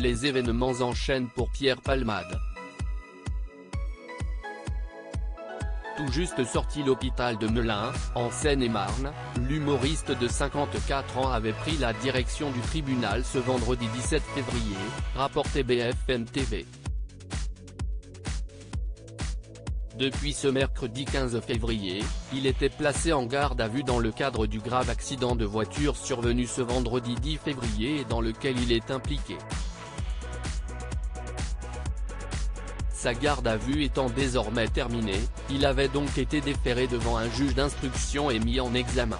les événements enchaînent pour Pierre Palmade. Tout juste sorti l'hôpital de Melun, en Seine-et-Marne, l'humoriste de 54 ans avait pris la direction du tribunal ce vendredi 17 février, rapportait BFM TV. Depuis ce mercredi 15 février, il était placé en garde à vue dans le cadre du grave accident de voiture survenu ce vendredi 10 février et dans lequel il est impliqué. Sa garde à vue étant désormais terminée, il avait donc été déféré devant un juge d'instruction et mis en examen.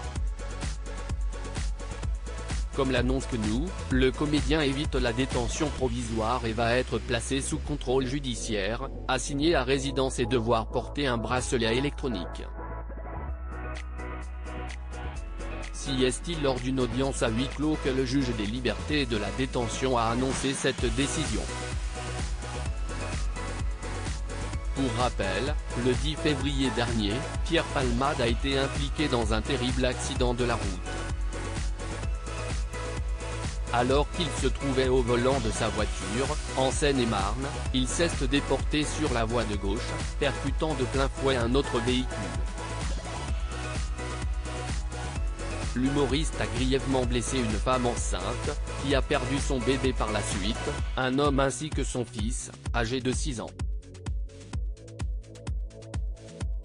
Comme l'annonce CNews, le comédien évite la détention provisoire et va être placé sous contrôle judiciaire, assigné à résidence et devoir porter un bracelet électronique. Si est-il lors d'une audience à huis clos que le juge des libertés et de la détention a annoncé cette décision. Pour rappel, le 10 février dernier, Pierre Palmade a été impliqué dans un terrible accident de la route. Alors qu'il se trouvait au volant de sa voiture, en Seine-et-Marne, il s'est déporté sur la voie de gauche, percutant de plein fouet un autre véhicule. L'humoriste a grièvement blessé une femme enceinte, qui a perdu son bébé par la suite, un homme ainsi que son fils, âgé de 6 ans.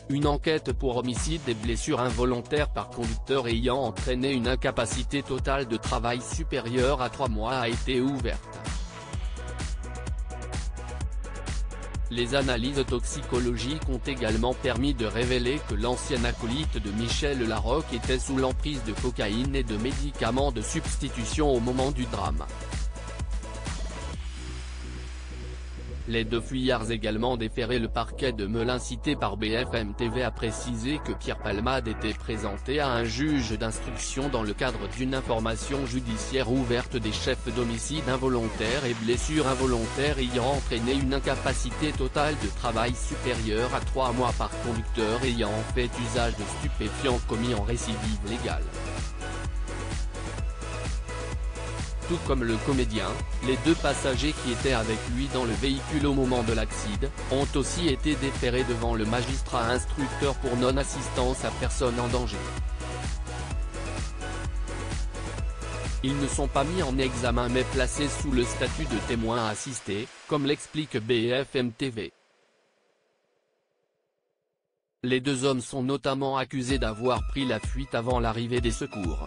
Une enquête pour homicide et blessures involontaires par conducteur ayant entraîné une incapacité totale de travail supérieure à 3 mois a été ouverte. Les analyses toxicologiques ont également permis de révéler que l'ancien acolyte de Michel Larocque était sous l'emprise de cocaïne et de médicaments de substitution au moment du drame. Les deux fuyards également déférés. Le parquet de Melun cité par BFM TV a précisé que Pierre Palmade était présenté à un juge d'instruction dans le cadre d'une information judiciaire ouverte des chefs d'homicide involontaire et blessures involontaires ayant entraîné une incapacité totale de travail supérieure à 3 mois par conducteur ayant fait usage de stupéfiants commis en récidive légale. Tout comme le comédien, les 2 passagers qui étaient avec lui dans le véhicule au moment de l'accident, ont aussi été déférés devant le magistrat instructeur pour non-assistance à personne en danger. Ils ne sont pas mis en examen mais placés sous le statut de témoins assistés, comme l'explique BFM TV. Les 2 hommes sont notamment accusés d'avoir pris la fuite avant l'arrivée des secours.